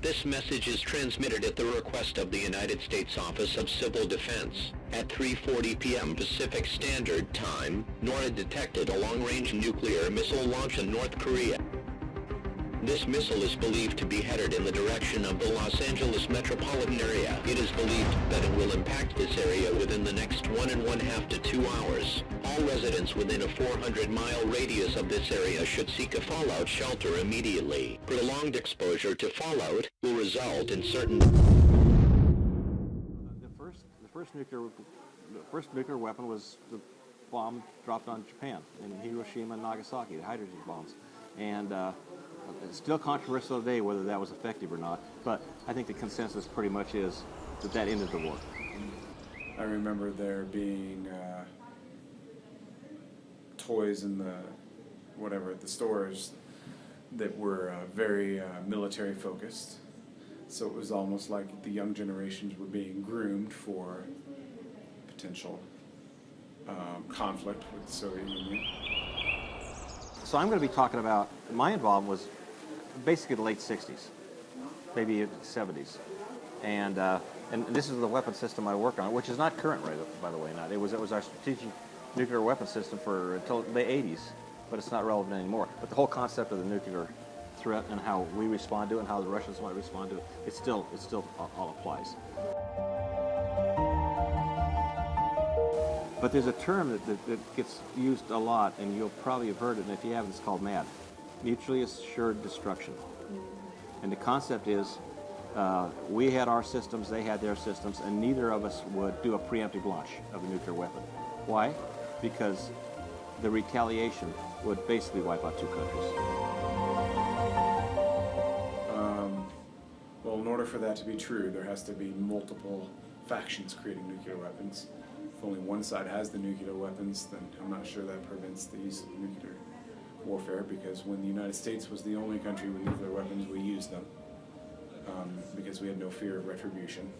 This message is transmitted at the request of the United States Office of Civil Defense. At 3:40 p.m. Pacific Standard Time, NORAD detected a long-range nuclear missile launch in North Korea. This missile is believed to be headed in the direction of the Los Angeles metropolitan area. It is believed that it will impact this area within the next 1.5 to 2 hours. All residents within a 400-mile radius of this area should seek a fallout shelter immediately. Prolonged exposure to fallout will result in certain... The first nuclear weapon was the bomb dropped on Japan in Hiroshima and Nagasaki, the hydrogen bombs. And it's still controversial today whether that was effective or not, but I think the consensus pretty much is that that ended the war. I remember there being toys in the stores that were very military focused. So it was almost like the young generations were being groomed for potential conflict with the Soviet Union. So I'm going to be talking about, my involvement was basically the late 60s, maybe 70s. And this is the weapon system I worked on, which is not current, right, by the way. It was our strategic nuclear weapon system until the 80s, but it's not relevant anymore. But the whole concept of the nuclear threat and how we respond to it and how the Russians might respond to it, it still all applies. But there's a term that gets used a lot, and you'll probably have heard it, and if you haven't, it's called MAD, Mutually Assured Destruction. And the concept is we had our systems, they had their systems, and neither of us would do a preemptive launch of a nuclear weapon. Why? Because the retaliation would basically wipe out two countries. Well, in order for that to be true, there has to be multiple factions creating nuclear weapons. If only one side has the nuclear weapons, then I'm not sure that prevents the use of nuclear warfare, because when the United States was the only country with nuclear weapons, we used them because we had no fear of retribution.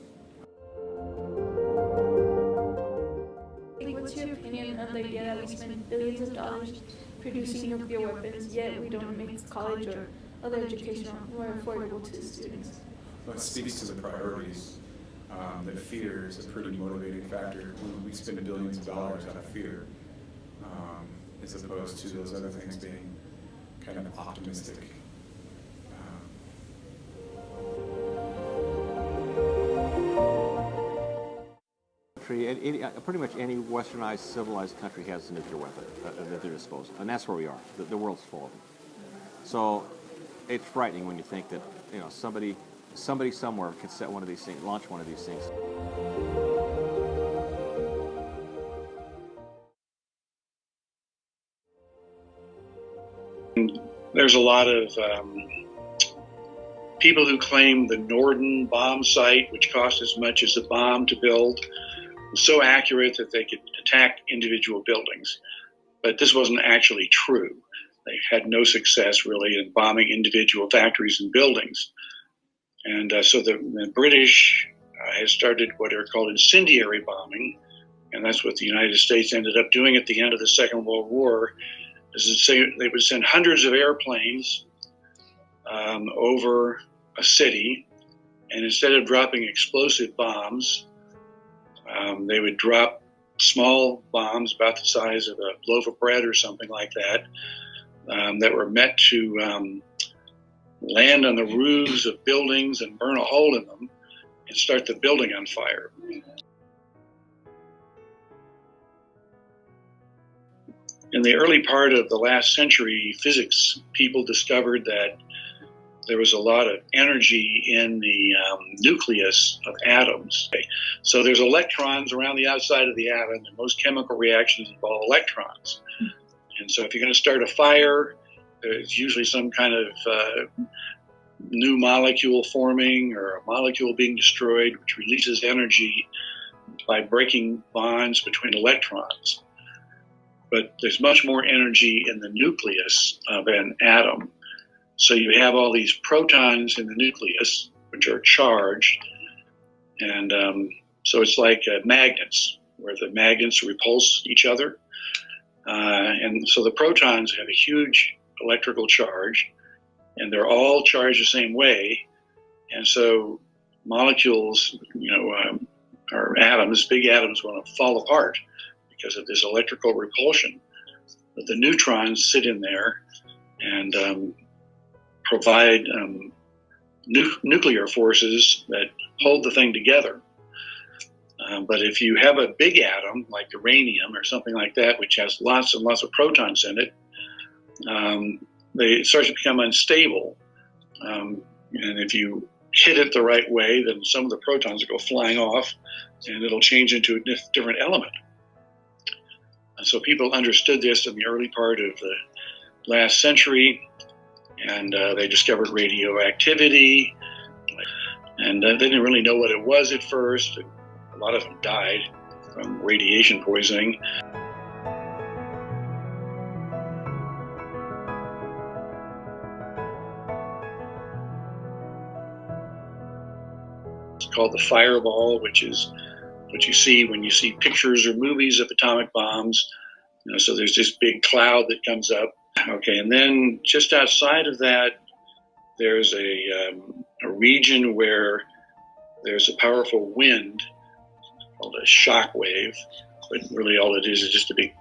What's your opinion on the idea that we spend billions of dollars producing nuclear weapons, yet we don't make college or other education more affordable to the students? Well, it speaks to the priorities. That fear is a pretty motivating factor. When we spend billions of dollars out of fear, as opposed to those other things being kind of optimistic. Pretty much any westernized, civilized country has a nuclear weapon at their disposal, and that's where we are. The world's full of them. So it's frightening when you think that somebody somewhere can set one of these things, launch one of these things. There's a lot of people who claim the Norden bomb site, which cost as much as a bomb to build, was so accurate that they could attack individual buildings. But this wasn't actually true. They had no success really in bombing individual factories and buildings. And so the British has started what are called incendiary bombing, and that's what the United States ended up doing at the end of the Second World War. Is to say they would send hundreds of airplanes over a city, and instead of dropping explosive bombs, they would drop small bombs about the size of a loaf of bread or something like that, that were meant to land on the roofs of buildings and burn a hole in them and start the building on fire. In the early part of the last century, physics people discovered that there was a lot of energy in the nucleus of atoms. So there's electrons around the outside of the atom, and most chemical reactions involve electrons. And so if you're going to start a fire, there's usually some kind of new molecule forming or a molecule being destroyed, which releases energy by breaking bonds between electrons. But there's much more energy in the nucleus of an atom. So you have all these protons in the nucleus, which are charged. And so it's like magnets, where the magnets repulse each other. And so the protons have a huge electrical charge, and they're all charged the same way. And so molecules, or atoms, big atoms, want to fall apart because of this electrical repulsion. But the neutrons sit in there and provide nuclear forces that hold the thing together. But if you have a big atom like uranium or something like that, which has lots and lots of protons in it, they start to become unstable. And if you hit it the right way, then some of the protons will go flying off and it'll change into a different element. And so people understood this in the early part of the last century, and they discovered radioactivity, and they didn't really know what it was at first. A lot of them died from radiation poisoning. It's called the fireball, which is what you see when you see pictures or movies of atomic bombs. So there's this big cloud that comes up. Okay, and then just outside of that, there's a region where there's a powerful wind called a shock wave, but really all it is just a big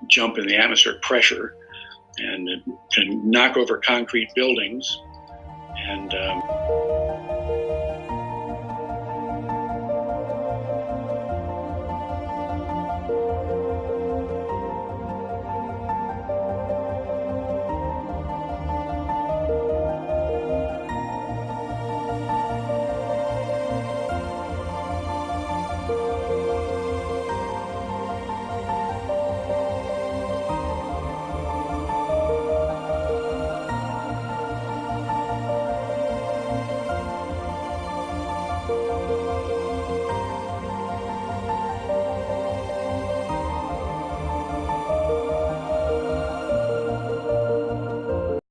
jump in the atmospheric pressure, and it can knock over concrete buildings. And